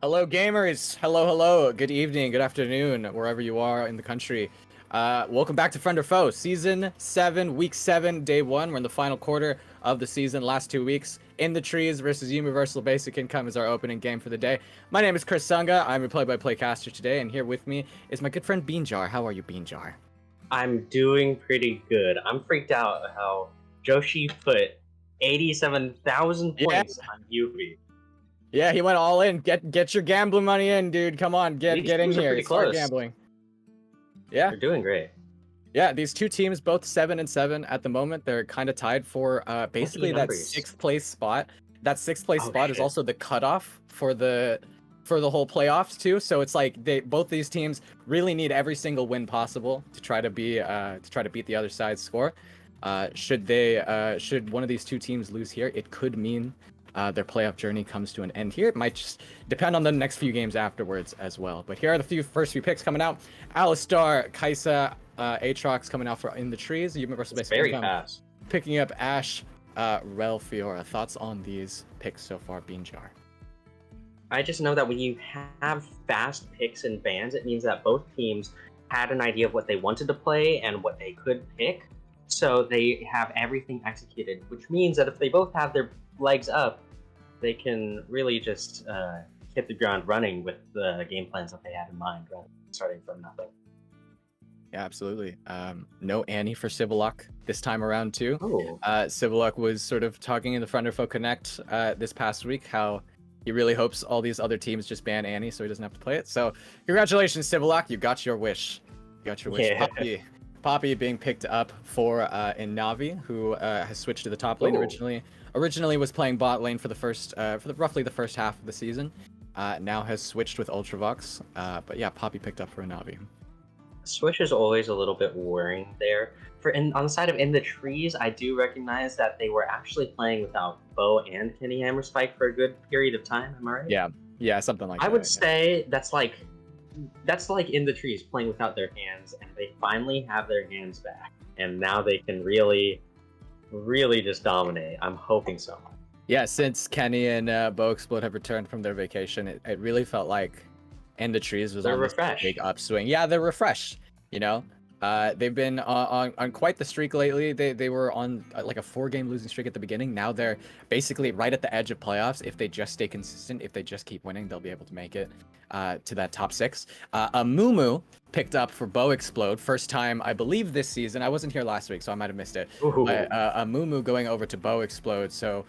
Hello, gamers. Hello. Good evening, good afternoon, wherever you are in the country. Welcome back to Friend or Foe, Season 7, Week 7, Day 1. We're in the final quarter of the season, last 2 weeks. In the Trees versus Universal Basic Income is our opening game for the day. My name is Chris Sunga. I'm your play-by-play caster today, and here with me is my good friend Beanjar. How are you, Beanjar? I'm doing pretty good. I'm freaked out how Joshi put 87,000 Yeah, points on YUBI. yeah, he went all in. Get your gambling money in, dude. Come on, These get in teams are here. pretty Start close. gambling. Yeah. They're doing great. Yeah, these two teams, both 7-7 at the moment. They're kind of tied for Lucky basically that numbers. sixth place spot. That sixth place Oh spot is shit. also the cutoff for the whole playoffs too. So it's like both these teams really need every single win possible to try to beat the other side's score. Should one of these two teams lose here, it could mean their playoff journey comes to an end here. It might just depend on the next few games afterwards as well. But here are the first few picks coming out. Alistar, Kaisa, Aatrox coming out for In the Trees. Universal It's Basic very Income fast. picking up Ash, Rel, Fiora. Thoughts on these picks so far, Beanjar? I just know that when you have fast picks and bans, it means that both teams had an idea of what they wanted to play and what they could pick. So they have everything executed, which means that if they both have their legs up, they can really just hit the ground running with the game plans that they had in mind, rather than starting from nothing. Yeah, absolutely. No Annie for Civillock this time around too. Oh, Civillock was sort of talking in the Friend or Foe Connect this past week how he really hopes all these other teams just ban Annie so he doesn't have to play it. So congratulations, Civillock, you got your wish. You got your wish. yeah. Poppy being picked up for in Navi, who has switched to the top lane. Oh. Originally was playing bot lane for roughly the first half of the season. Now has switched with Ultravox. But yeah, Poppy picked up for a Navi. Switch is always a little bit worrying there. On the side of In the Trees, I do recognize that they were actually playing without Bow and Kenny Hammerspike for a good period of time. Am I right? Yeah, something like I that. would say that's like In the Trees playing without their hands, and they finally have their hands back, and now they can really, really just dominate. I'm hoping so. Yeah, since Kenny and Bo Explode have returned from their vacation, it really felt like In the Trees was They're on this refreshed. big upswing. Yeah, they're refreshed. You know, they've been on quite the streak lately. They were on like a 4-game losing streak at the beginning. Now they're basically right at the edge of playoffs. If they just stay consistent, if they just keep winning, they'll be able to make it to that top 6. A Mumu picked up for Bo Explode, first time I believe this season. I wasn't here last week, so I might have missed it. But a Mumu going over to Bo Explode, so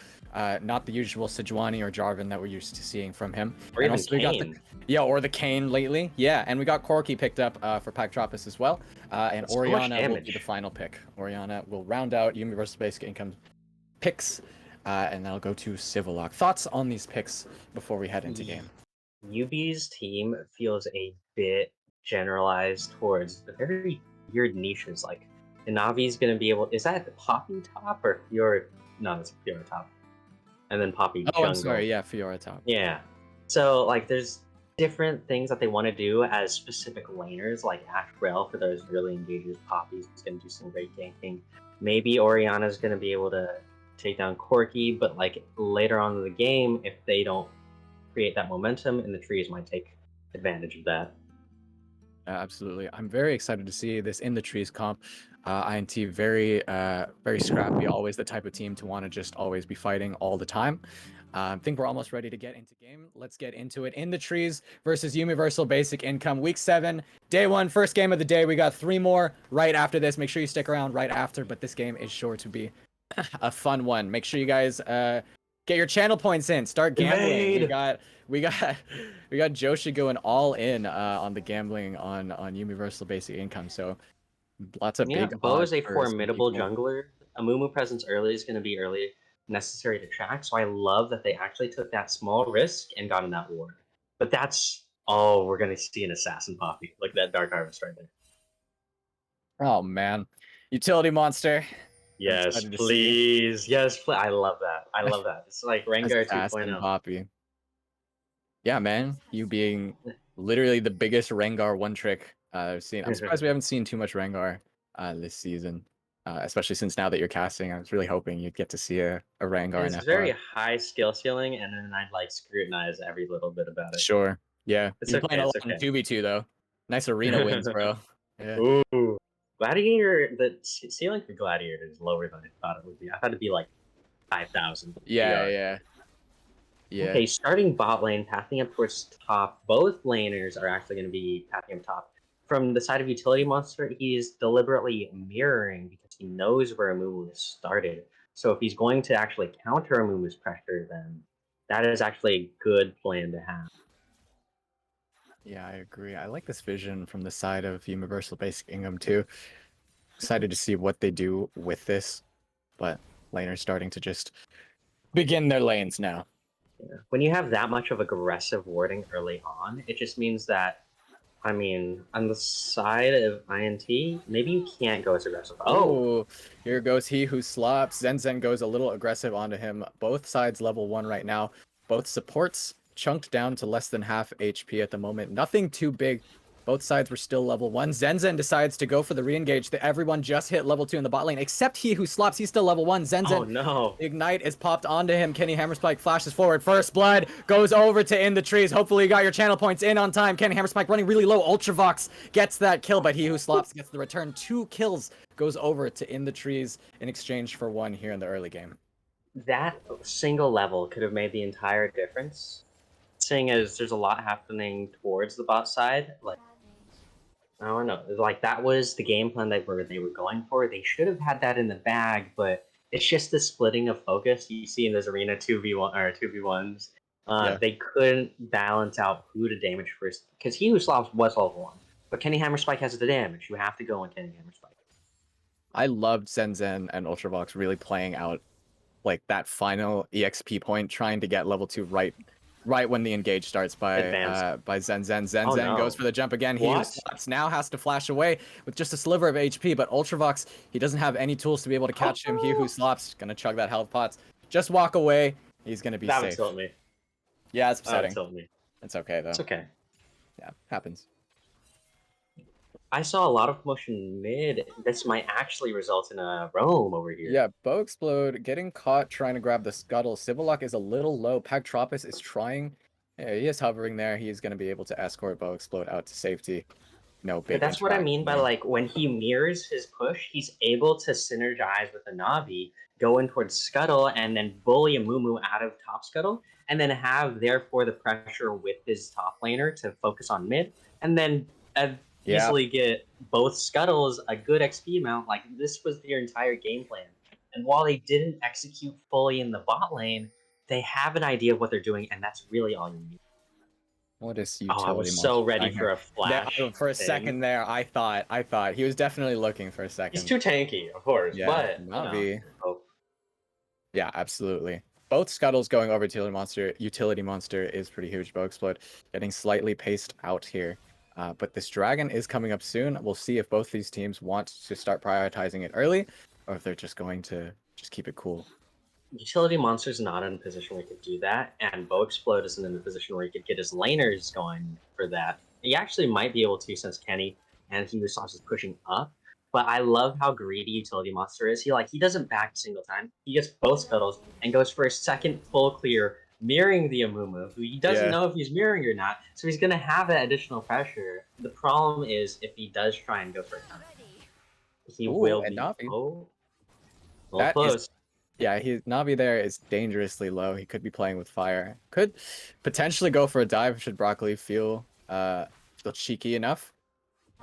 not the usual Sejuani or Jarvan that we're used to seeing from him. Or And even also we got or the Kane lately. Yeah, and we got Corki picked up for Pactropus as well. And That's so much Oriana will be the damage. final pick. Oriana will round out Universal Basic Income picks, and that'll go to Civillock. Thoughts on these picks before we head into game? UB's team feels a bit generalized towards the very weird niches. Like, Navi's going to be able. Is that Poppy top or Fiora? No, it's Fiora top. And then Poppy Oh, jungle. I'm sorry. Yeah, Fiora top. Yeah. So, like, there's different things that they want to do as specific laners, like Ash Rel for those really engagers. Poppy's going to do some great ganking. Maybe Oriana's going to be able to take down Corki, but, like, later on in the game, if they don't create that momentum, and the trees might take advantage of that. Absolutely. I'm very excited to see this In the Trees comp. INT very scrappy, always the type of team to want to just always be fighting all the time. I think we're almost ready to get into game. Let's get into it. In the Trees versus Universal Basic Income, Week 7, Day 1, first game of the day. We got 3 more right after this. Make sure you stick around right after, but this game is sure to be a fun one. Make sure you guys get your channel points in. Start gambling. We got Joshi going all in on the gambling on Universal Basic Income. So lots of big Bo odds is a for some formidable people. jungler. A Mumu presence early is going to be early necessary to track, so I love that they actually took that small risk and got in that ward. But we're going to see an assassin Poppy. Look at that Dark Harvest right there. Oh man, utility monster. Yes, please. Yes, please. I love that. I love that. It's like Rengar Assassin 2.0. Poppy. Yeah, man, you being literally the biggest Rengar one trick I've seen. I'm surprised we haven't seen too much Rengar this season. especially since now that you're casting, I was really hoping you'd get to see a Rengar It's and very FR. high skill ceiling, and then I'd like scrutinize every little bit about it. Sure. Yeah. It's You're okay. playing a It's lot on okay. 2v2 though. Nice arena wins, bro. Yeah. Ooh, Gladiator. The ceiling for Gladiator is lower than I thought it would be. I thought it'd be like 5,000 Yeah, CR. yeah. Yeah. Okay, starting bot lane, pathing up towards top. Both laners are actually going to be pathing up top. From the side of Utility Monster, he's deliberately mirroring because he knows where Amumu started. So if he's going to actually counter Amumu's pressure, then that is actually a good plan to have. Yeah, I agree. I like this vision from the side of Universal Basic Income too. Excited to see what they do with this, but laners starting to just begin their lanes now. Yeah. When you have that much of aggressive warding early on, it just means that, I mean, on the side of INT, maybe you can't go as aggressive. Oh, Here goes he who slops. Zen goes a little aggressive onto him. Both sides level 1 right now. Both supports chunked down to less than half HP at the moment. Nothing too big. Both sides were still level 1. Zen decides to go for the re-engage. Everyone just hit level 2 in the bot lane, except he who slops. He's still level 1. oh no. The Ignite is popped onto him. Kenny Hammerspike flashes forward. First blood goes over to In the Trees. Hopefully you got your channel points in on time. Kenny Hammerspike running really low. Ultravox gets that kill, but he who slops gets the return. 2 kills goes over to In the Trees in exchange for 1 here in the early game. That single level could have made the entire difference. Seeing as there's a lot happening towards the bot side, like, I don't know, like that was the game plan they were going for. They should have had that in the bag, but it's just the splitting of focus you see in this arena 2v1 or 2v1s. Yeah. They couldn't balance out who to damage first because he who slops was level 1, but Kenny Hammerspike has the damage. You have to go on Kenny Hammerspike. I loved Zen and Ultravox really playing out like that final EXP point, trying to get level 2 right when the engage starts by Zen. Oh, Zen no. goes for the jump again. He who What? slots now has to flash away with just a sliver of HP, but Ultravox, he doesn't have any tools to be able to catch him. He who slops, gonna chug that health pots. Just walk away. He's gonna be That would safe. tilt me. Yeah, it's That would upsetting. tilt me. It's okay though. It's okay. Yeah, happens. I saw a lot of commotion mid. This might actually result in a roam over here. Yeah, Bow Explode getting caught trying to grab the scuttle. Civillock is a little low. Pagtropis is trying. Yeah, he is hovering there. He's going to be able to escort Bow Explode out to safety. No big But that's what I mean by interaction like when he mirrors his push, he's able to synergize with the Navi, go in towards Scuttle, and then bully a Mumu out of top Scuttle, and then have therefore the pressure with his top laner to focus on mid, and then easily get both Scuttles a good XP amount. Like this was their entire game plan. And while they didn't execute fully in the bot lane, they have an idea of what they're doing, and that's really all you need. What is Oh, I utility was so monster ready doing for here? a flash. For a thing. second there, I thought he was definitely looking for a second. He's too tanky, of course. Yeah, But Navi. you know, Yeah, absolutely. Both scuttles going over utility monster. Utility monster is pretty huge. Bow Explode getting slightly paced out here. But this dragon is coming up soon. We'll see if both these teams want to start prioritizing it early, or if they're just going to just keep it cool. Utility Monster's not in a position where he could do that, and Bow Explode isn't in a position where he could get his laners going for that. He actually might be able to since Kenny and he was also pushing up. But I love how greedy Utility Monster is. He doesn't back a single time. He gets both scuttles and goes for a second full clear, mirroring the Amumu, who he doesn't know if he's mirroring or not. So he's gonna have that additional pressure. The problem is if he does try and go for it, he will be close. Yeah, Navi there is dangerously low. He could be playing with fire. Could potentially go for a dive should Broccoli feel cheeky enough.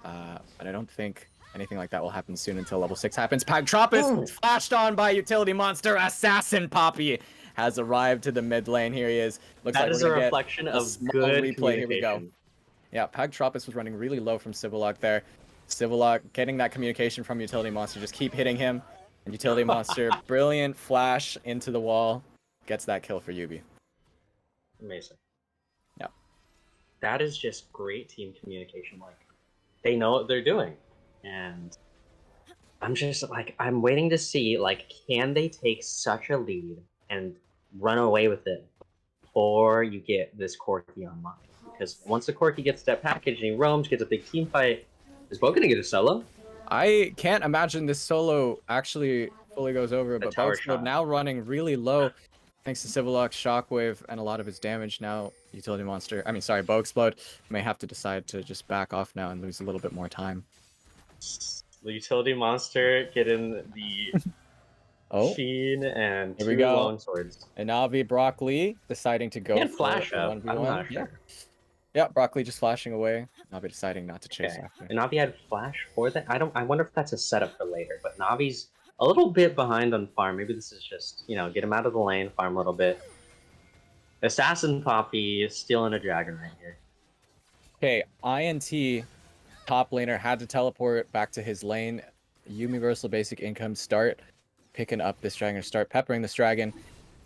But I don't think anything like that will happen soon until level 6 happens. Pagtropis flashed on by Utility Monster. Assassin Poppy has arrived to the mid lane. Here he is. Looks that like is we're a gonna reflection get a of small good replay. Here we go. Yeah, Pagtropis was running really low from Civillock there. Civillock getting that communication from Utility Monster. Just keep hitting him. And Utility Monster, brilliant flash into the wall. Gets that kill for YUBI. Amazing. Yeah. That is just great team communication. Like, they know what they're doing. And I'm just, like, I'm waiting to see, like, can they take such a lead and run away with it before you get this Corki online? Because once the Corki gets that package and he roams, gets a big team fight, is Bo gonna get a solo? I can't imagine this solo actually fully goes over, The but tower Boxfield shot. now running really low thanks to Civillock's Shockwave and a lot of his damage now. Utility Monster, I mean, sorry, Bow Explode may have to decide to just back off now and lose a little bit more time. The utility monster getting the Oh, Sheen and here we 2 go. long swords. And Navi Brock Lee deciding to go And for flash a up. I'm 1v1. not Yeah. sure. Yeah, Brock Lee just flashing away. Navi deciding not to chase Okay. after. And Navi had flash for that. I wonder if that's a setup for later. But Navi's a little bit behind on farm. Maybe this is just, you know, get him out of the lane, farm a little bit. Assassin Poppy is stealing a dragon right here. Okay, INT top laner had to teleport back to his lane. Universal basic income start picking up this dragon, start peppering this dragon.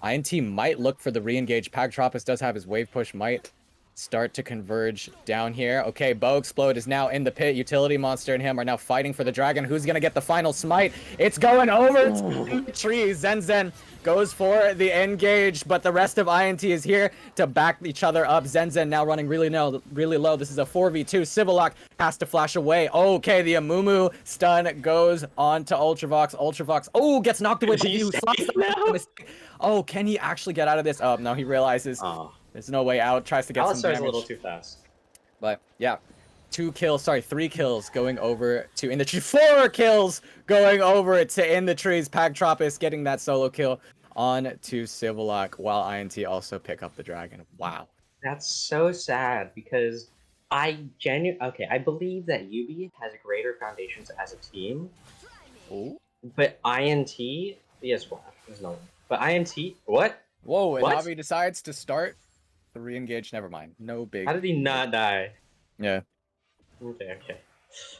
INT might look for the re-engage. Pagtropus does have his wave push, might start to converge down here. Okay, Bow Explode is now in the pit. Utility Monster and him are now fighting for the dragon. Who's gonna get the final smite? It's going over to the trees. Zen goes for the engage, but the rest of INT is here to back each other up. Zen now running really low. This is a 4v2. Civillock has to flash away. Okay, the Amumu stun goes on to Ultravox. Ultravox, oh, gets knocked away by you. Oh, can he actually get out of this? Oh, no, he realizes there's no way out. Tries to get some damage. Alistar's a little too fast. But yeah, 3 kills going over to In the Tree. 4 kills going over to In the Trees. Pagtropus getting that solo kill on to Civillock while INT also pick up the dragon. Wow. That's so sad because I believe that YUBI has greater foundations as a team. Ooh. But INT, yes, Flash. There's no one. But INT, what? Whoa, and What? Navi decides to start the re-engage. Never mind. No big. How did he not die? Yeah. Okay.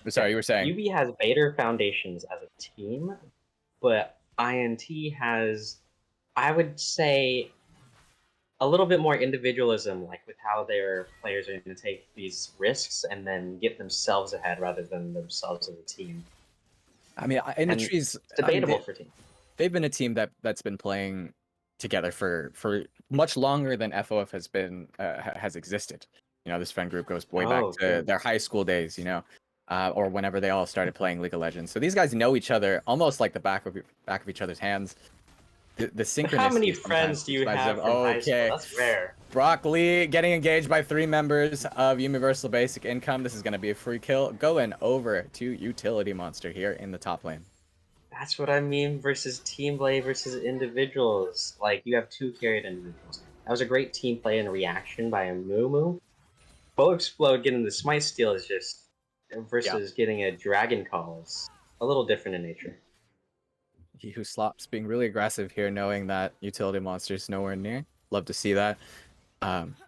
Sorry, you were saying. YUBI has better foundations as a team, but INT has, I would say, a little bit more individualism, like with how their players are going to take these risks and then get themselves ahead rather than themselves as a team. I mean, In the Trees, it's debatable for team. They've been a team that's been playing together for much longer than FOF has been has existed. You know, this friend group goes way back to their high school days. You know, or whenever they all started playing League of Legends. So these guys know each other almost like the back of each other's hands. The synchronicity. How many friends do you have from high school? That's rare. Brock Lee getting engaged by 3 members of Universal Basic Income. This is going to be a free kill. Going over to Utility Monster here in the top lane. That's what I mean versus team play versus individuals. Like, you have 2 carried individuals. That was a great team play and reaction by a Mumu. Bow Explode getting the smite steal is just versus getting a dragon call is a little different in nature. He who slops being really aggressive here, knowing that Utility Monster is nowhere near. Love to see that.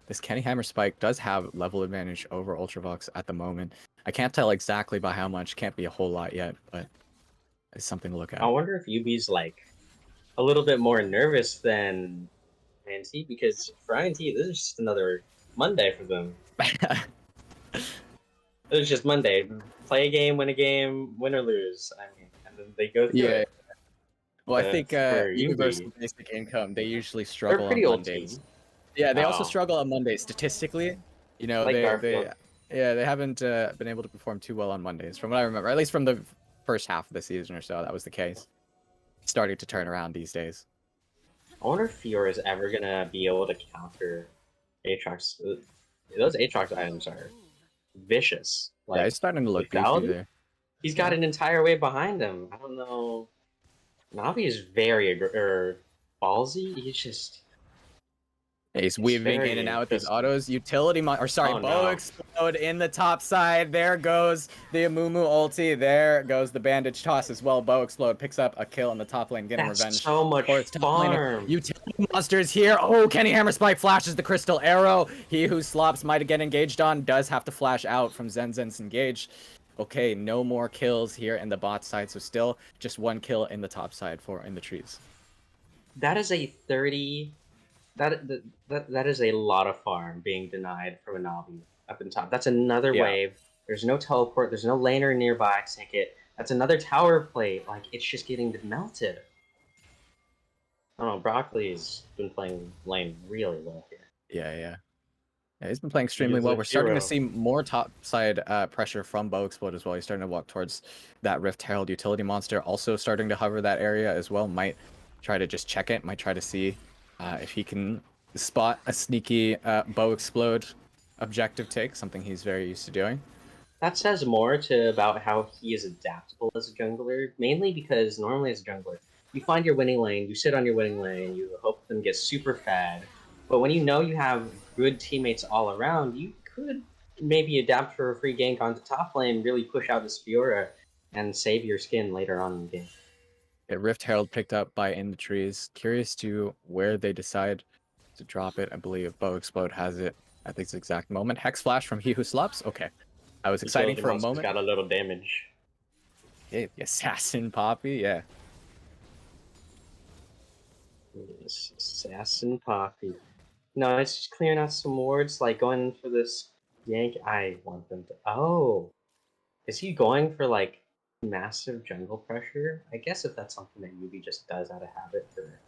This Kenny Hammer Spike does have level advantage over Ultravox at the moment. I can't tell exactly by how much. Can't be a whole lot yet, but it's something to look at. I wonder if YUBI's like a little bit more nervous than INT, because for INT, this is just another Monday for them. It was just Monday. Play a game, win or lose. I mean, and then they go through it. Well, I think Universal Basic Income, they usually struggle on Mondays. Yeah, they also struggle on Mondays statistically. You know, like they haven't been able to perform too well on Mondays, from what I remember. At least from the first half of the season or so, that was the case. Starting to turn around these days. I wonder if Fiora is ever gonna be able to counter Aatrox. Those Aatrox items are vicious. Like, yeah, it's starting to look beefy there. He's got an entire wave behind him. I don't know. Navi is very ballsy. He's just. He's weaving in and out with these autos. Bow Explode in the top side. There goes the Amumu ulti. There goes the bandage toss as well. Bow Explode picks up a kill in the top lane, getting revenge. So much farm. Utility Monster's here. Oh, Kenny Hammer Spike flashes the crystal arrow. He who slops might get engaged on does have to flash out from Zen's engage. Okay, no more kills here in the bot side, so still just 1 kill in the top side for In the Trees. That is a 30. That is a lot of farm being denied from a Navi up in top. That's another wave. There's no teleport. There's no laner nearby to take it. That's another tower plate. Like, it's just getting melted. I don't know. Broccoli's been playing lane really well here. Yeah. Yeah, he's been playing He extremely is well. a We're starting to hero. see more top side pressure from Bow Explode as well. He's starting to walk towards that Rift Herald utility monster. Also starting to hover that area as well. Might try to just check it. Might try to see if he can spot a sneaky Bow Explode objective take, something he's very used to doing. That says more to about how he is adaptable as a jungler, mainly because normally as a jungler, you find your winning lane, you sit on your winning lane, you hope them get super fed. But when you know you have good teammates all around, you could maybe adapt for a free gank onto top lane, really push out this Fiora, and save your skin later on in the game. Yeah, Rift Herald picked up by In the Trees. Curious to where they decide to drop it. I believe Bow Explode has it at this exact moment. Hex Flash from He Who Slops. Okay. That was exciting Utility for a monster's moment. got a little damage. Okay, the Assassin Poppy, yeah. Yes, Assassin Poppy. No, it's just clearing out some wards, like going for this yank. I want them to. Oh, is he going for like massive jungle pressure? I guess if that's something that Yubi just does out of habit for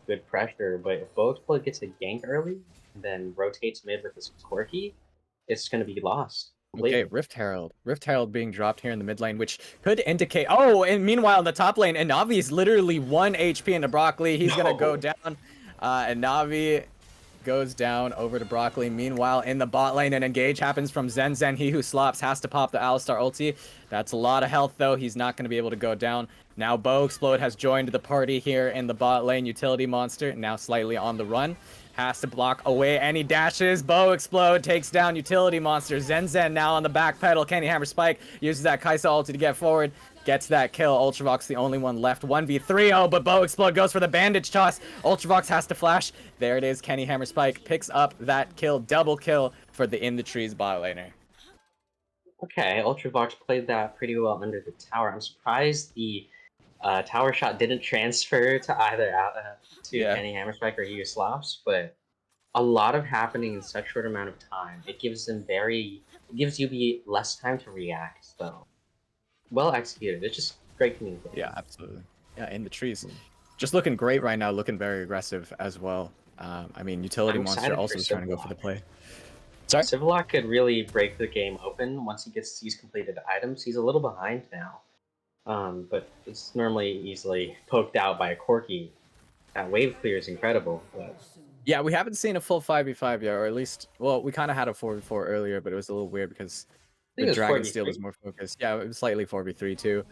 good pressure, but if Boexplode gets a gank early and then rotates mid with his quirky, it's going to be lost Okay, completely. Rift Herald. Rift Herald being dropped here in the mid lane, which could indicate... Oh, and meanwhile in the top lane, and Navi's literally 1 HP into Broccoli. He's going to go No. down, and Navi goes down over to Broccoli. Meanwhile, in the bot lane, an engage happens from Zen Zen. He Who Slops has to pop the Alistar ulti. That's a lot of health, though. He's not going to be able to go down. Now Bow Explode has joined the party here in the bot lane. Utility Monster, now slightly on the run. Has to block away any dashes. Bow Explode takes down Utility Monster. Zen Zen now on the back pedal. Kenny Hammer Spike uses that Kaisa ulti to get forward. Gets that kill. Ultravox the only one left. 1v3. Oh, but Bow Explode goes for the bandage toss. Ultravox has to flash. There it is. Kenny Hammer Spike picks up that kill. Double kill for the In the Trees bot laner. Okay, Ultravox played that pretty well under the tower. I'm surprised the tower shot didn't transfer to either to Yeah. Kenny Hammerspike or Hugh Slops, but a lot of happening in such short amount of time. It gives Yubi less time to react, so well executed. It's just great communication. Yeah, absolutely. Yeah, In the Trees. Just looking great right now. Looking very aggressive as well. I mean, Utility I'm Monster excited also for is trying to go for the Civillock. play. Sorry? Civillock could really break the game open once he gets these completed items. He's a little behind now, but it's normally easily poked out by a Corki. That wave clear is incredible. But Yeah, we haven't seen a full 5v5 yet, or at least, well, we kind of had a 4v4 earlier, but it was a little weird because I the think it was Dragon Steel 4v3. was more focused. Yeah, it was slightly 4v3 too,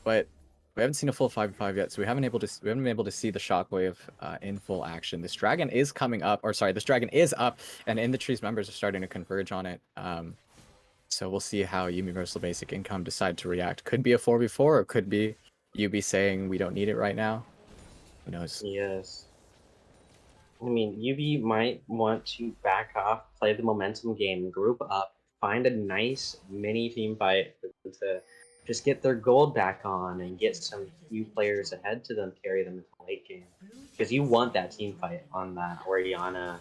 but we haven't seen a full 5v5 yet, so we haven't been able to see the Shockwave in full action. This Dragon is coming up, or sorry, this Dragon is up, and In the Trees members are starting to converge on it. So we'll see how Universal Basic Income decide to react. Could be a 4v4, or could be Yubi saying we don't need it right now. Who knows? Yes. I mean, Yubi might want to back off, play the momentum game, group up, find a nice mini team fight for them to just get their gold back on and get some few players ahead to them, carry them into the late game. Because you want that team fight on that Oriana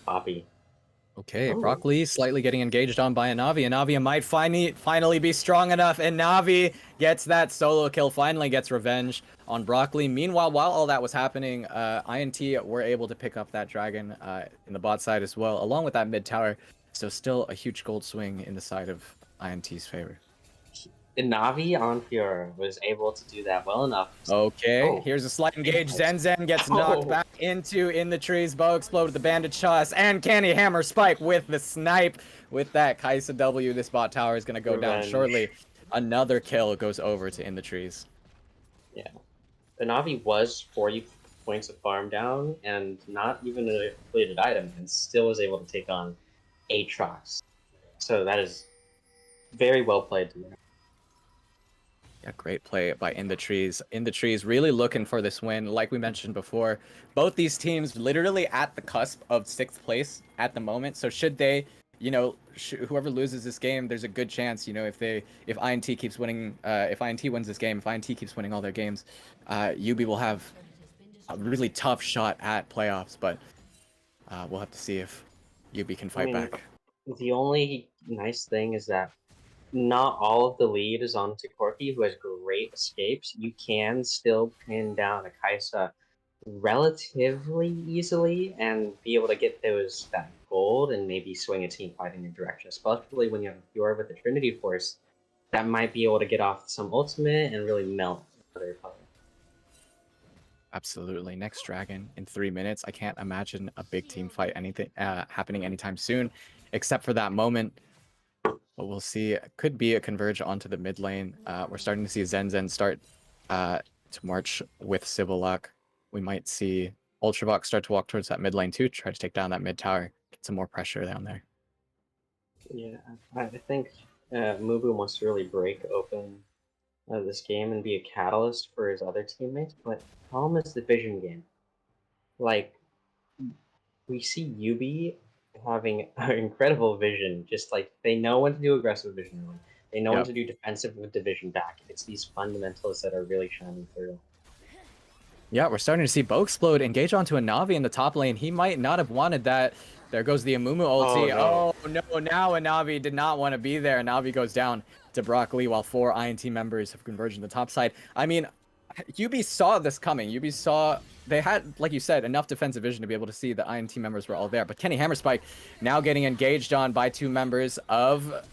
Poppy. Okay, Oh, Brock Lee slightly getting engaged on by a Navi. And Navi might finally be strong enough, and Navi gets that solo kill, finally gets revenge on Brock Lee. Meanwhile, while all that was happening, INT were able to pick up that dragon in the bot side as well, along with that mid tower. So still a huge gold swing in the side of INT's favor. the Navi on Fiora was able to do that well enough. Okay, Oh, here's a slight engage. nice. Zen Zen gets knocked Oh, back into In the Trees. Bow Explode with the bandage toss, and Candy Hammer Spike with the snipe. With that Kaisa W, this bot tower is going to go down shortly. revenge. Another kill goes over to In the Trees. Yeah. The Navi was 40 points of farm down and not even a completed item and still was able to take on Aatrox. So that is very well played to me. Yeah, great play by In the Trees. In the Trees really looking for this win. Like we mentioned before, both these teams literally at the cusp of 6th place at the moment. So should they, you know, whoever loses this game, there's a good chance, you know, if INT keeps winning, if INT wins this game, if INT keeps winning all their games, UB will have a really tough shot at playoffs. But we'll have to see if UB can I fight mean, back. the only nice thing is that not all of the lead is on to Corki, who has great escapes. You can still pin down a Kaisa relatively easily and be able to get that gold and maybe swing a team fight in your direction, especially when you have a Fjord with the Trinity Force that might be able to get off some ultimate and really melt other opponent. Absolutely. Next dragon in 3 minutes. I can't imagine a big team fight anything happening anytime soon, except for that moment. But we'll see. It could be a converge onto the mid lane. We're starting to see Zen start to march with Civil Luck. We might see Ultravox start to walk towards that mid lane too, try to take down that mid tower, get some more pressure down there. Yeah, I think Mubu wants to really break open this game and be a catalyst for his other teammates, but the problem is the vision game. Like, we see YUBI having an incredible vision, just like they know when to do aggressive vision early. They know when to do defensive with division back. It's these fundamentals that are really shining through. Yeah, we're starting to see Bo Explode engage onto a Na'Vi in the top lane. He might not have wanted that. There goes the Amumu ulti. Oh no, now a Na'Vi did not want to be there. Na'Vi goes down to Brock Lee while 4 INT members have converged on the top side. I mean, YUBI saw this coming. YUBI saw they had, like you said, enough defensive vision to be able to see the INT members were all there. But Kenny Hammerspike now getting engaged on by 2 members of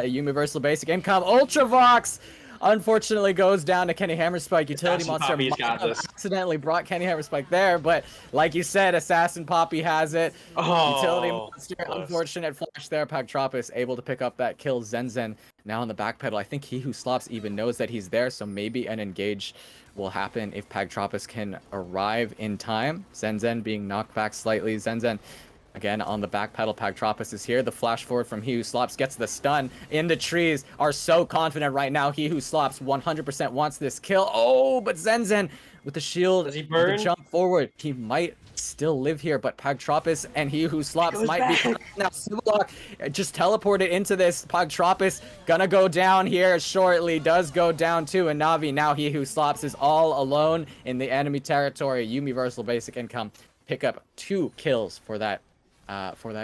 Universal Basic Income. Ultravox unfortunately goes down to Kenny Hammerspike. Utility Monster might have accidentally brought Kenny Hammerspike there, but like you said, Assassin Poppy has it. Utility Monster, unfortunate flash there. Pagtropis able to pick up that kill. Zen now on the back pedal. I think He Who Slops even knows that he's there, so maybe an engage will happen if Pagtropis can arrive in time. Zen being knocked back slightly. Zen again on the back pedal. Pagtropis is here. The flash forward from He Who Slops gets the stun. In the trees are so confident right now. He Who Slops 100% wants this kill. Oh, but Zen with the shield, does he burn? The jump forward. He might still live here, but Pagtropis and He Who Slops might be now. Civillock just teleported into this. Pagtropis gonna go down here shortly. Does go down too. And Na'Vi now He Who Slops is all alone in the enemy territory. Universal Basic Income pick up 2 kills for that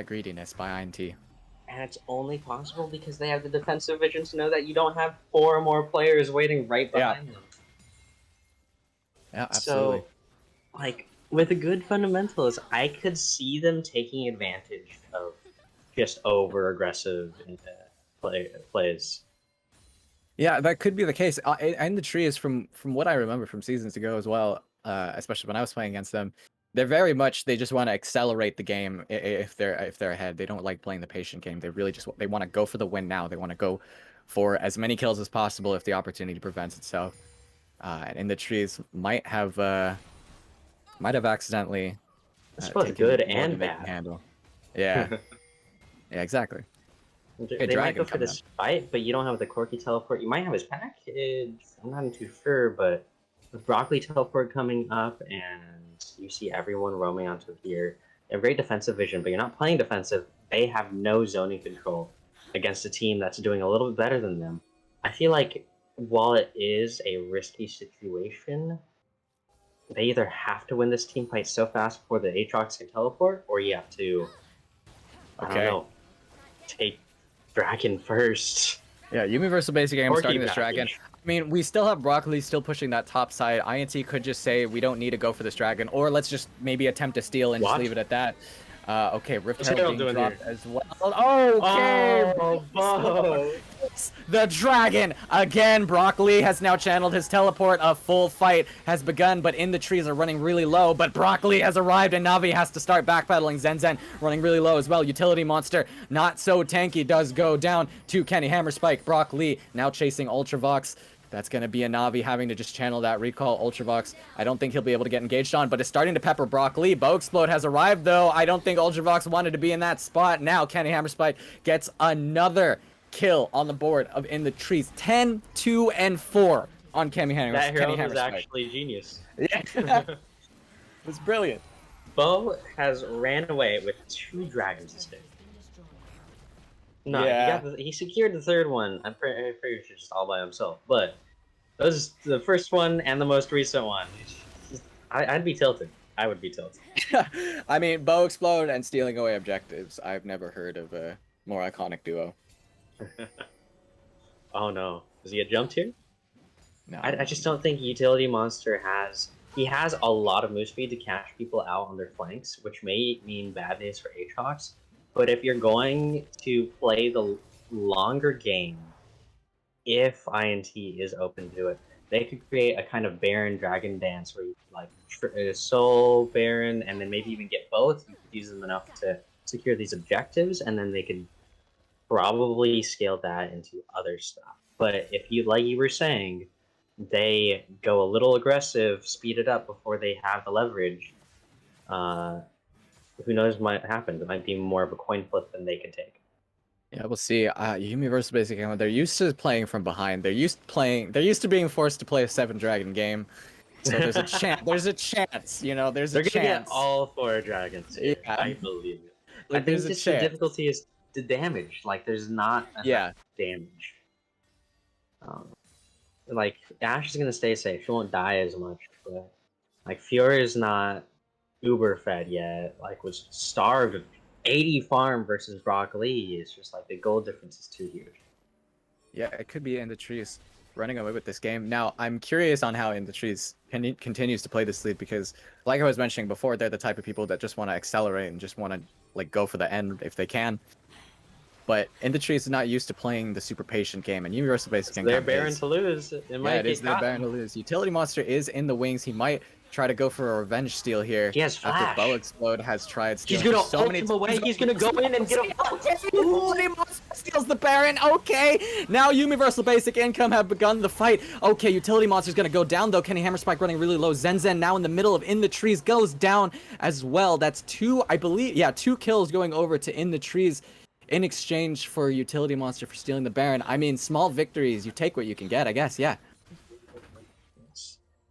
greediness by INT. And it's only possible because they have the defensive vision to know that you don't have 4 more players waiting right behind them. Yeah, absolutely. So, like, with a good fundamentals, I could see them taking advantage of just over-aggressive plays. Yeah, that could be the case. And the tree is from what I remember from seasons ago as well, especially when I was playing against them. They're very much, they just want to accelerate the game if they're ahead. They don't like playing the patient game. They really just want to go for the win now. They want to go for as many kills as possible if the opportunity presents itself. And the trees might have accidentally It's both good and bad. Handle. Yeah. Yeah, exactly. They might go for this fight, but you don't have the Corky teleport. You might have his package. I'm not too sure, but with Broccoli teleport coming up and you see everyone roaming onto here, they have great defensive vision, but you're not playing defensive. They have no zoning control against a team that's doing a little bit better than them. I feel like while it is a risky situation, they either have to win this team fight so fast before the Aatrox can teleport, or you have to, I don't know, take Dragon first. Yeah, Universal Basic Game starting this Dragon. I mean, we still have Broccoli still pushing that top side. INT could just say, we don't need to go for this Dragon, or let's just maybe attempt to steal and just leave it at that. Okay, Rift Herald being dropped as well. Okay! Oh, the Dragon! Again, Broccoli has now channeled his teleport. A full fight has begun, but in the trees are running really low. But Broccoli has arrived, and Na'Vi has to start backpedaling. Zen running really low as well. Utility Monster, not so tanky, does go down to Kenny Hammerspike. Broccoli now chasing Ultravox. That's going to be a Na'Vi having to just channel that recall Ultravox. I don't think he'll be able to get engaged on, but it's starting to pepper Brock Lee. Bo Explode has arrived, though. I don't think Ultravox wanted to be in that spot. Now, Kenny Hammerspike gets another kill on the board of In the Trees. 10, 2, and 4 on Kenny Hammerspike. That hero was actually genius. Yeah. It was brilliant. Bo has ran away with 2 dragons this day. No, yeah. he secured the 3rd one. I'm pretty sure just all by himself. But that was the first one and the most recent one. I'd be tilted. I would be tilted. I mean, Bo Explode and stealing away objectives. I've never heard of a more iconic duo. Oh no. Does he get jumped here? No. I just don't think Utility Monster has... He has a lot of move speed to catch people out on their flanks, which may mean bad days for Aatrox. But if you're going to play the longer game, if INT is open to it, they could create a kind of Baron Dragon dance where you like Soul Baron, and then maybe even get both. You could use them enough to secure these objectives, and then they could probably scale that into other stuff. But if you, like you were saying, they go a little aggressive, speed it up before they have the leverage. Uh, who knows what might happen? It might be more of a coin flip than they can take. Yeah, we'll see. Yumi versus Basic Income, they're used to playing from behind. They're used to being forced to play a 7 dragon game. So there's a chance. There's a chance, you know. There's a chance. They're gonna get all 4 dragons here. Yeah. I believe it. Like, I think there's a just the chance. difficulty is the damage. Like, there's not enough damage. Like, Ashe is gonna stay safe. She won't die as much. But like, Fiora is not uber fed yet. Like, was starved. 80 farm versus Brock Lee. It's just like the goal difference is too huge. Yeah, it could be In the Trees running away with this game. Now, I'm curious on how In the Trees continues to play this lead because, like I was mentioning before, they're the type of people that just want to accelerate and just want to like go for the end if they can. But In the Trees is not used to playing the super patient game, and Universal Basic Income They're Baron to lose. It is their Baron to lose. Utility Monster is in the wings. He might try to go for a revenge steal here. He has flash. After Bow Explode has tried stealing. He's gonna ult him away. He's gonna go in and get him. Utility Monster steals the Baron. Okay, now Universal Basic Income have begun the fight. Okay, Utility Monster's gonna go down though. Kenny Hammer Spike running really low. Zen Zen now in the middle of In the Trees goes down as well. That's 2, I believe. Yeah, 2 kills going over to In the Trees in exchange for Utility Monster for stealing the Baron. I mean, small victories. You take what you can get, I guess. Yeah.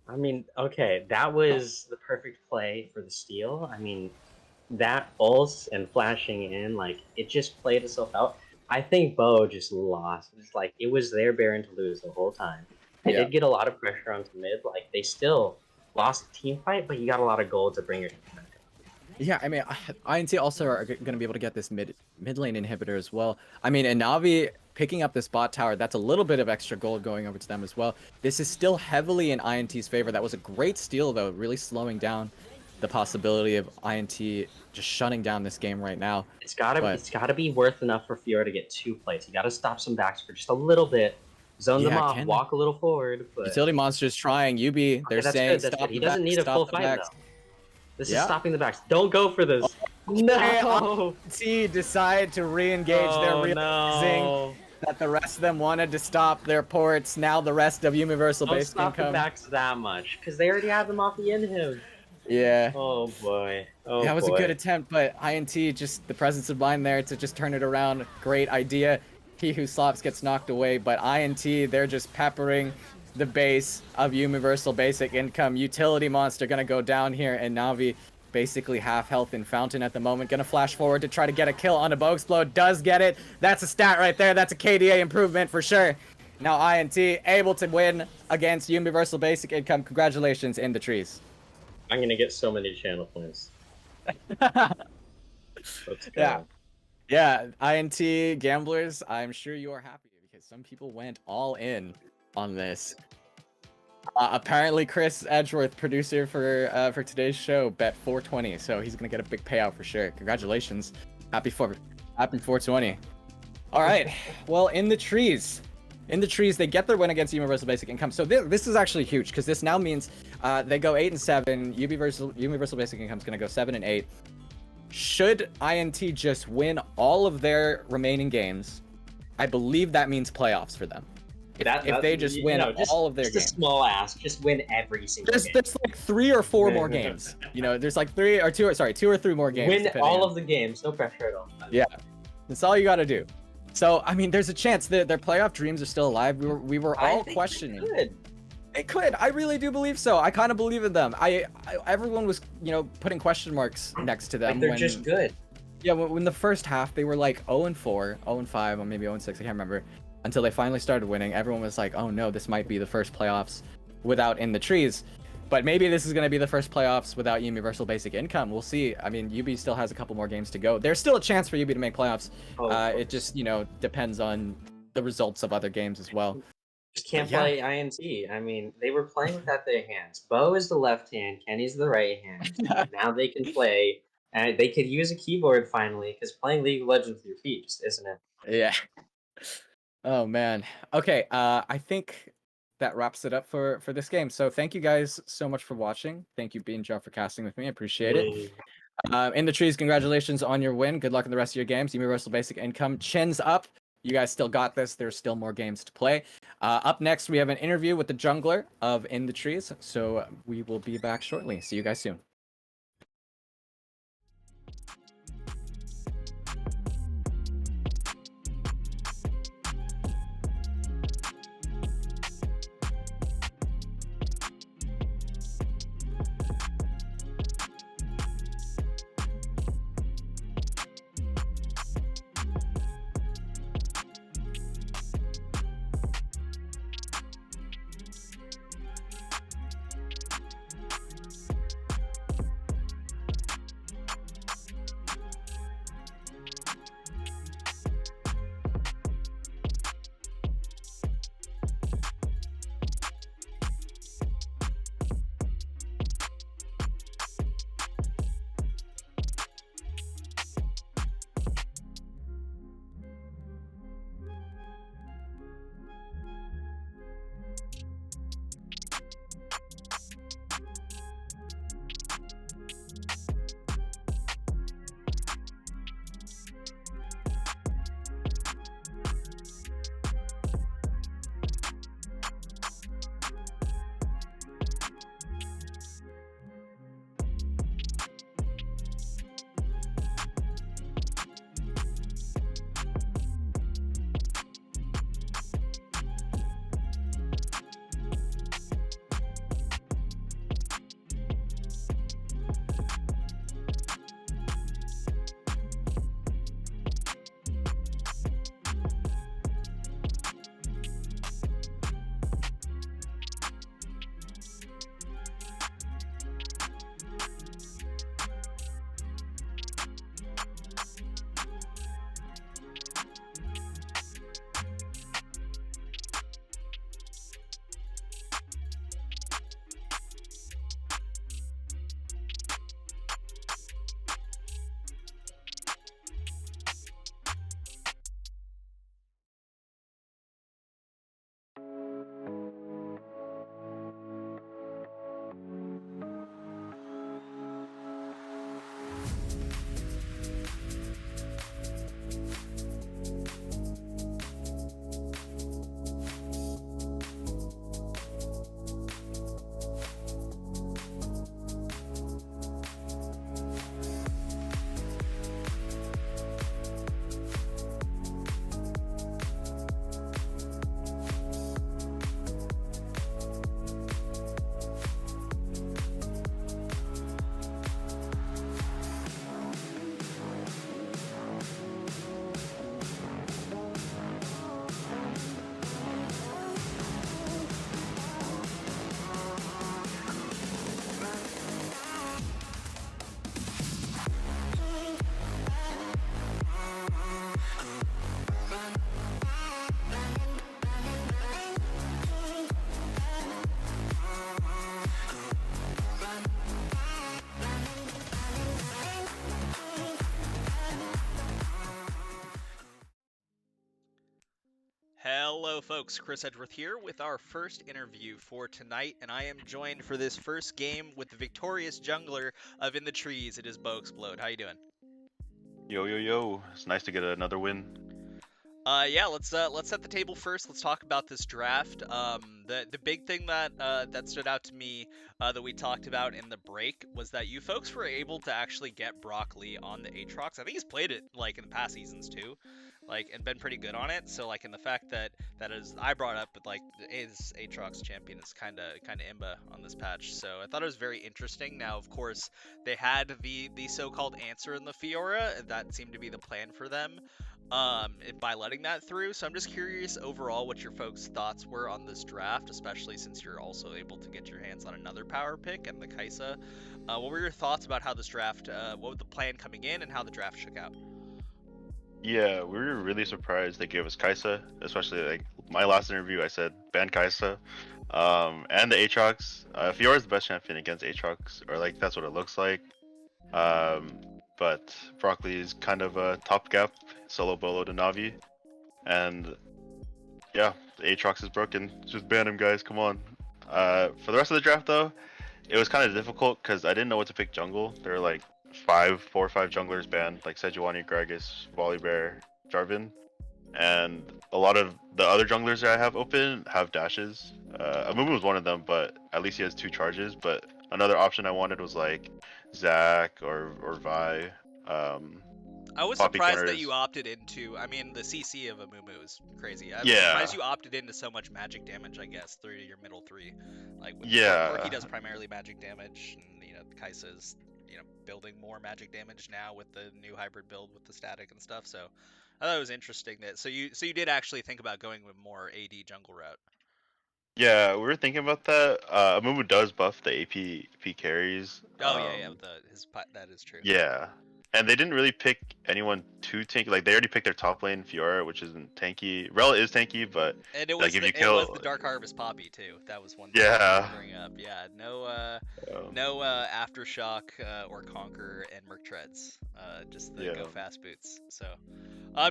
I mean, okay, that was the perfect play for the steal. I mean, that ult and flashing in, like, it just played itself out. I think Bo just lost. It's like, it was their Baron to lose the whole time. They did get a lot of pressure onto mid. Like, they still lost the team fight, but you got a lot of gold to bring your team back up. Yeah, I mean, INT also are going to be able to get this mid lane inhibitor as well. I mean, and Navi picking up this bot tower, that's a little bit of extra gold going over to them as well. This is still heavily in INT's favor. That was a great steal, though, really slowing down the possibility of INT just shutting down this game right now. It's gotta be worth enough for Fiora to get 2 plates. You gotta stop some backs for just a little bit. Zone them off, walk a little forward. But... Utility Monster's trying. YUBI, they're saying stop. He doesn't need a full fight, though. This is stopping the backs. Don't go for this. No! INT decide to re-engage. They're realizing that the rest of them wanted to stop their ports. Now the rest of Universal Basic Income. Don't stop the backs that much, because they already have them off the inhib. Yeah. Oh boy. Oh, that was a good attempt, but INT just the presence of mind there to just turn it around. Great idea. He who slops gets knocked away, but INT, they're just peppering the base of Universal Basic Income. Utility Monster gonna go down here, and Navi basically half health in Fountain at the moment. Gonna flash forward to try to get a kill on a Bow Explode. Does get it. That's a stat right there. That's a KDA improvement for sure. Now INT able to win against Universal Basic Income. Congratulations In the Trees. I'm gonna get so many channel points. Let's Yeah. go. Yeah, INT gamblers, I'm sure you are happy because some people went all in on this. Apparently Chris Edgeworth, producer for today's show, bet 420, so he's gonna get a big payout for sure. Congratulations. Happy 420. Alright, well, In the Trees, they get their win against Universal Basic Income. So this is actually huge because this now means they go 8-7. Universal Basic Income is going to go 7-8. Should INT just win all of their remaining games, I believe that means playoffs for them. If they just win all of their games. Just a small ask. Just win every single game. There's like 3 or 4 more games. You know, there's like 2 or 3 more games. Win all of the games. No pressure at all. Yeah, that's all you got to do. So, I mean, there's a chance that their playoff dreams are still alive. We were all questioning. They could. I really do believe so. I kind of believe in them. Everyone was, you know, putting question marks next to them. Like they're just good. Yeah, when the first half, they were like 0-4, 0-5, or maybe 0-6, I can't remember. Until they finally started winning, everyone was like, oh no, this might be the first playoffs without In the Trees. But maybe this is going to be the first playoffs without Universal Basic Income. We'll see. I mean, YUBI still has a couple more games to go. There's still a chance for YUBI to make playoffs. It just, you know, depends on the results of other games as well. Just can't play INT. I mean, they were playing without their hands. Bo is the left hand, Kenny's the right hand. Now they can play And they could use a keyboard finally, because playing League of Legends with your feet just isn't it. Yeah. Oh man. Okay. I think that wraps it up for this game. So thank you guys so much for watching. Thank you, Bean Joe, for casting with me. I appreciate it. Yay. In the trees, congratulations on your win. Good luck in the rest of your games. Universal Basic Income, chins up. You guys still got this. There's still more games to play. Up next, we have an interview with the jungler of In the Trees. So we will be back shortly. See you guys soon. Hello folks, Chris Edgeworth here with our first interview for tonight, and I am joined for this first game with the victorious jungler of In the Trees. It is Bo Explode. How you doing? Yo, yo, yo. It's nice to get another win. Yeah, let's set the table first. Let's talk about this draft. The big thing that stood out to me that we talked about in the break was that you folks were able to actually get Brock Lee on the Aatrox. I think he's played it like in the past seasons too, like and been pretty good on it. So like in the fact that is I brought up, but like his Aatrox champion is kind of imba on this patch. So I thought it was very interesting. Now of course they had the so-called answer in the Fiora. That seemed to be the plan for them by letting that through. So I'm just curious overall what your folks' thoughts were on this draft, especially since you're also able to get your hands on another power pick and the Kaisa. What were your thoughts about how this draft, what was the plan coming in and how the draft shook out? Yeah, we were really surprised they gave us Kaisa, especially like my last interview I said ban Kaisa. And the Aatrox. Fiora's the best champion against Aatrox, or like that's what it looks like. but Broccoli is kind of a top gap solo bolo to Navi, and yeah, the Aatrox is broken. Just ban him, guys. Come on. For the rest of the draft though, it was kind of difficult because I didn't know what to pick jungle. There were like 4 or 5 junglers banned, like Sejuani, Gragas, Volibear, Jarvan, and a lot of the other junglers that I have open have dashes. Amumu was one of them, but at least he has 2 charges. But another option I wanted was like Zac or Vi. I was Poppy surprised that counters. you opted into. I mean, the CC of Amumu is crazy. I'm Yeah. surprised you opted into so much magic damage. I guess through your middle 3, like with Yeah. Corki does primarily magic damage, and Kai'Sa's building more magic damage now with the new hybrid build with the static and stuff. So I thought it was interesting that so you did actually think about going with more AD jungle route. Yeah, we were thinking about that. Amumu does buff the AP carries. Oh yeah, that is true. Yeah. And they didn't really pick anyone too tanky. Like they already picked their top lane, Fiora, which isn't tanky. Rel is tanky, but And it like was if you it kill, was the Dark Harvest Poppy too. That was one thing Yeah. to bring up. Yeah, no um, no Aftershock or Conquer and Merc Treads. Just the Yeah. go fast boots. So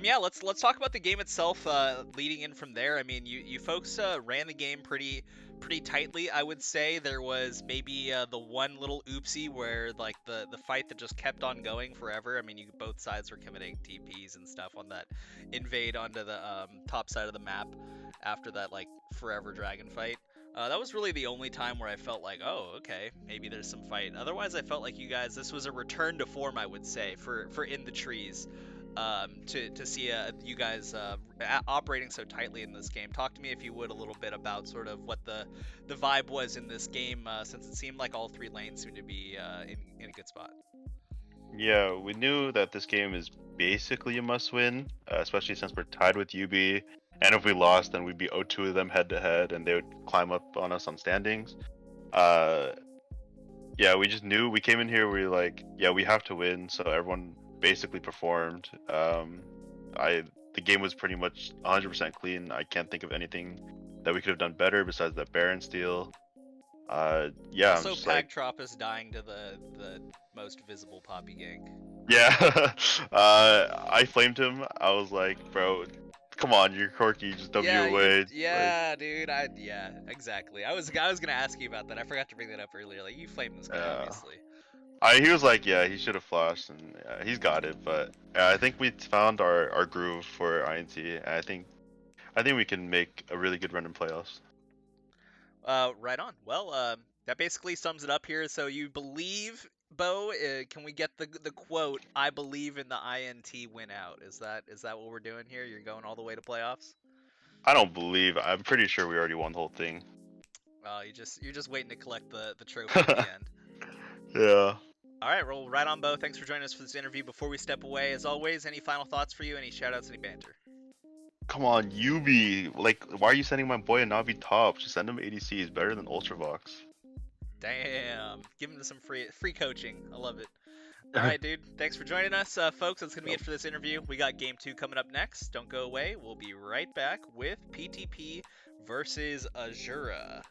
yeah, let's talk about the game itself. Leading in from there, I mean, you folks ran the game pretty tightly. I would say there was maybe the one little oopsie where like the fight that just kept on going forever. I mean, both sides were committing TPs and stuff on that invade onto the top side of the map after that like forever dragon fight. That was really the only time where I felt like, oh, okay, maybe there's some fight. Otherwise, I felt like you guys, this was a return to form, I would say, for In the Trees. To see you guys operating so tightly in this game. Talk to me, if you would, a little bit about sort of what the vibe was in this game, since it seemed like all 3 lanes seemed to be in a good spot. Yeah, we knew that this game is basically a must-win, especially since we're tied with UB. And if we lost, then we'd be 0-2 of them head-to-head, and they would climb up on us on standings. Yeah, we just knew. We came in here, we were like, yeah, we have to win. So everyone basically performed. The game was pretty much 100% clean. I can't think of anything that we could have done better besides that Baron steal. Yeah. Also, I'm just like, Pagtropus dying to the most visible Poppy gank. yeah. I flamed him. I was like, bro, come on, you're quirky. Just W away. Yeah, dude. Yeah, exactly. I was gonna ask you about that. I forgot to bring that up earlier. Like, you flamed this guy, Yeah. obviously. He was like, yeah, he should have flashed, and he's got it. But I think we found our groove for INT. And I think we can make a really good run in playoffs. Right on. Well, that basically sums it up here. So you believe, Bo? Can we get the quote? I believe in the INT win out. Is that what we're doing here? You're going all the way to playoffs? I don't believe. I'm pretty sure we already won the whole thing. Well, you're just waiting to collect the trophy at the end. Yeah. All right, well, right on, Bo. Thanks for joining us for this interview. Before we step away, as always, any final thoughts for you? Any shoutouts? Any banter? Come on, Yubi. Like, why are you sending my boy a Navi top? Just send him ADC. He's better than Ultravox. Damn. Give him some free coaching. I love it. All right, dude. Thanks for joining us. Folks, that's going to be it for this interview. We got Game 2 coming up next. Don't go away. We'll be right back with PTP versus Azura.